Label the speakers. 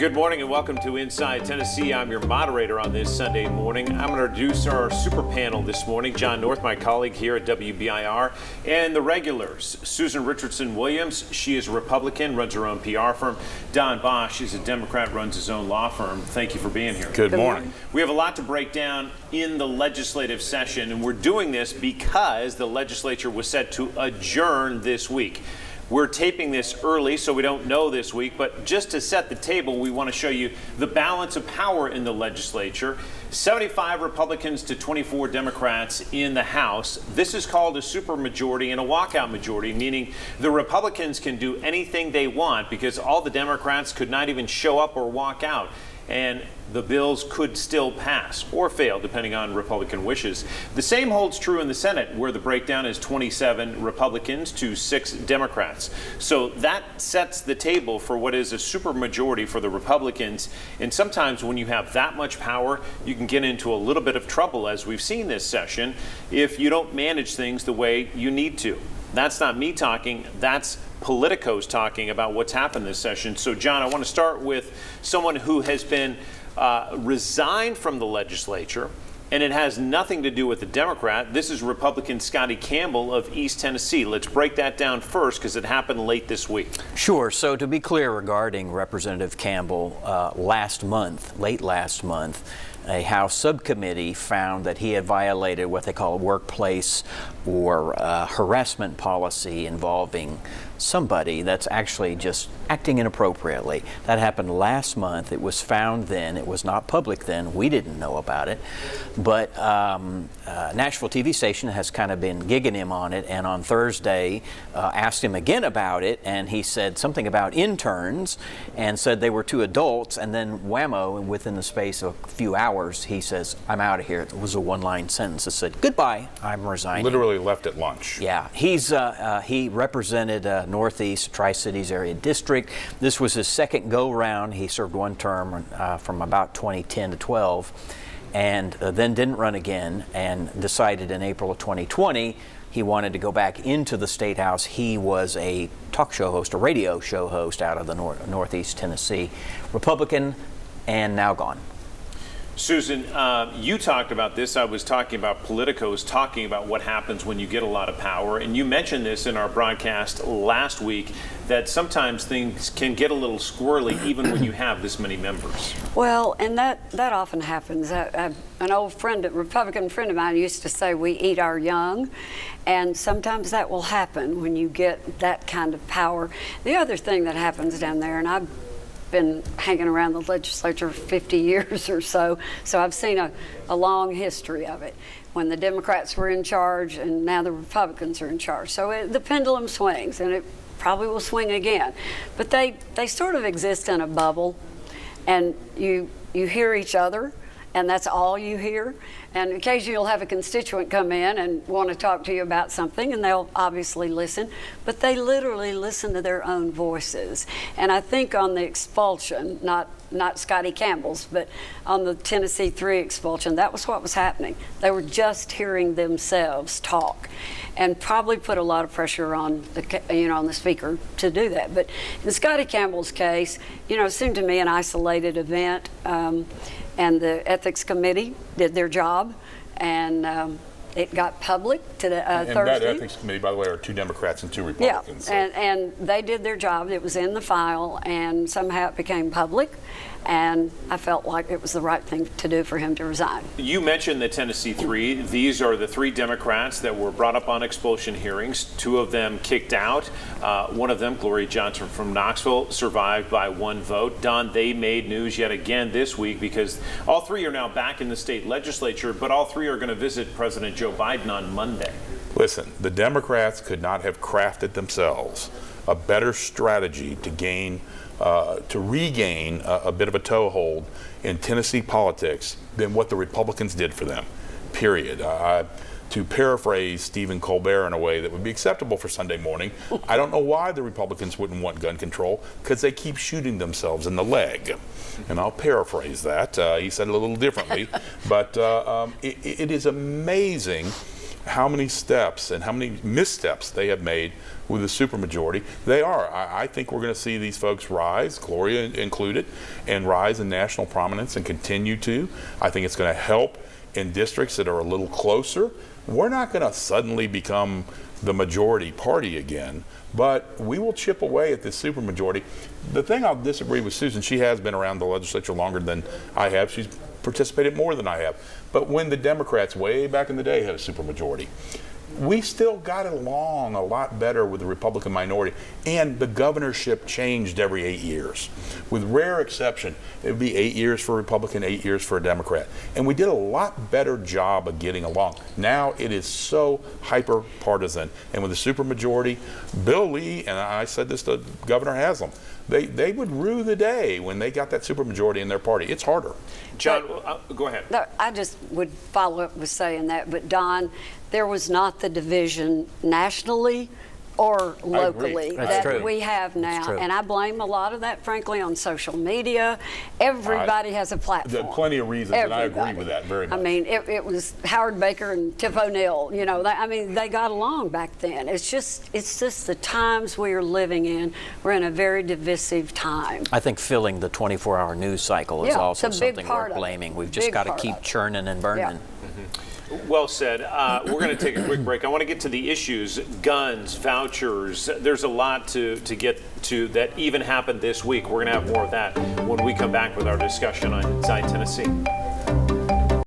Speaker 1: Good morning and welcome to Inside Tennessee. I'm your moderator on this Sunday morning. I'm going to introduce our super panel this morning. John North, my colleague here at WBIR, and the regulars. Susan Richardson Williams, she is a Republican, runs her own PR firm. Don Bosch is a Democrat, runs his own law firm. Thank you for being here.
Speaker 2: Good morning.
Speaker 1: We have a lot to break down in the legislative session, and we're doing this because the legislature was set to adjourn this week. We're taping this early, so we don't know this week, but just to set the table, we want to show you the balance of power in the legislature. 75 Republicans to 24 Democrats in the House. This is called a supermajority and a walkout majority, meaning the Republicans can do anything they want because all the Democrats could not even show up or walk out. And the bills could still pass or fail, depending on Republican wishes. The same holds true in the Senate, where the breakdown is 27 Republicans to 6 Democrats. So that sets the table for what is a supermajority for the Republicans. And sometimes when you have that much power, you can get into a little bit of trouble, as we've seen this session, if you don't manage things the way you need to. That's not me talking, that's politicos talking about what's happened this session. So, John, I want to start with someone who has been resigned from the legislature, and it has nothing to do with the Democrat. This is Republican Scotty Campbell of East Tennessee. Let's break that down first because it happened late this week.
Speaker 3: Sure. So to be clear regarding Representative Campbell, late last month, a House subcommittee found that he had violated what they call a workplace or harassment policy involving somebody that's actually just acting inappropriately. That happened last month. It was found then. It was not public then. We didn't know about it. But Nashville TV station has kind of been gigging him on it, and on Thursday asked him again about it, and he said something about interns and said they were 2 adults, and then whammo, and within the space of a few hours, he says, "I'm out of here." It was a one-line sentence. It said, "Goodbye, I'm resigning."
Speaker 2: Literally left at lunch.
Speaker 3: Yeah, he represented Northeast Tri-Cities area district. This was his second go-round. He served one term from about 2010 to 12, and then didn't run again, and decided in April of 2020 he wanted to go back into the State House. He was a talk show host, a radio show host out of the Northeast Tennessee, Republican, and now gone.
Speaker 1: Susan, you talked about this. I was talking about politicos, talking about what happens when you get a lot of power. And you mentioned this in our broadcast last week, that sometimes things can get a little squirrely even when you have this many members.
Speaker 4: Well, and that often happens. An old friend, a Republican friend of mine, used to say we eat our young. And sometimes that will happen when you get that kind of power. The other thing that happens down there, and I've been hanging around the legislature for 50 years or so, so I've seen a long history of it, when the Democrats were in charge and now the Republicans are in charge. So the pendulum swings, and it probably will swing again. But they sort of exist in a bubble, and you hear each other, and that's all you hear. And occasionally you'll have a constituent come in and want to talk to you about something, and they'll obviously listen, but they literally listen to their own voices. And I think on the expulsion, not Scotty Campbell's, but on the Tennessee 3 expulsion, that was what was happening. They were just hearing themselves talk, and probably put a lot of pressure on the speaker to do that. But in Scotty Campbell's case, it seemed to me an isolated event. And the ethics committee did their job, and it got public to the
Speaker 2: And
Speaker 4: Thursday.
Speaker 2: that ethics committee, by the way, are 2 Democrats and 2 Republicans.
Speaker 4: Yeah, and they did their job. It was in the file, and somehow it became public, and I felt like it was the right thing to do for him to resign.
Speaker 1: You mentioned the Tennessee 3. These are the 3 Democrats that were brought up on expulsion hearings. 2 of them kicked out. One of them, Gloria Johnson from Knoxville, survived by 1 vote. Don, they made news yet again this week because all 3 are now back in the state legislature, but all 3 are going to visit President Joe Biden on Monday.
Speaker 2: Listen, the Democrats could not have crafted themselves a better strategy to regain a bit of a toehold in Tennessee politics than what the Republicans did for them, period. To paraphrase Stephen Colbert in a way that would be acceptable for Sunday morning, I don't know why the Republicans wouldn't want gun control, because they keep shooting themselves in the leg. And I'll paraphrase that. He said it a little differently. But it is amazing how many steps and how many missteps they have made with the supermajority. They are. I think we're going to see these folks rise, Gloria included, and rise in national prominence and continue to. I think it's going to help in districts that are a little closer. We're not going to suddenly become the majority party again, but we will chip away at this supermajority. The thing I'll disagree with Susan, she has been around the legislature longer than I have. She's participated more than I have. But when the Democrats way back in the day had a supermajority, we still got along a lot better with the Republican minority, and the governorship changed every 8 years. With rare exception, it would be 8 years for a Republican, 8 years for a Democrat. And we did a lot better job of getting along. Now it is so hyper partisan. And with the supermajority, Bill Lee, and I said this to Governor Haslam, they would rue the day when they got that supermajority in their party. It's harder.
Speaker 1: John, go ahead.
Speaker 4: No, I just would follow up with saying that, but Don, there was not the division nationally or locally
Speaker 3: That's
Speaker 4: that
Speaker 3: true.
Speaker 4: we have now.
Speaker 3: true.
Speaker 4: And I blame a lot of that, frankly, on social media. Everybody has a platform.
Speaker 2: There are plenty of reasons, and I agree
Speaker 4: Everybody.
Speaker 2: with that very much.
Speaker 4: I mean, it was Howard Baker and Tiff O'Neill. You know, they got along back then. It's just the times we are living in. We're in a very divisive time.
Speaker 3: I think filling the 24-hour news cycle is
Speaker 4: Yeah,
Speaker 3: also
Speaker 4: it's a big
Speaker 3: something
Speaker 4: part
Speaker 3: worth
Speaker 4: of it.
Speaker 3: blaming. We've just
Speaker 4: Big
Speaker 3: got to
Speaker 4: part
Speaker 3: keep
Speaker 4: of it.
Speaker 3: churning and burning.
Speaker 4: Yeah.
Speaker 1: Well said. We're going to take a quick break. I want to get to the issues, guns, vouchers. There's a lot to get to that even happened this week. We're going to have more of that when we come back with our discussion on Inside Tennessee.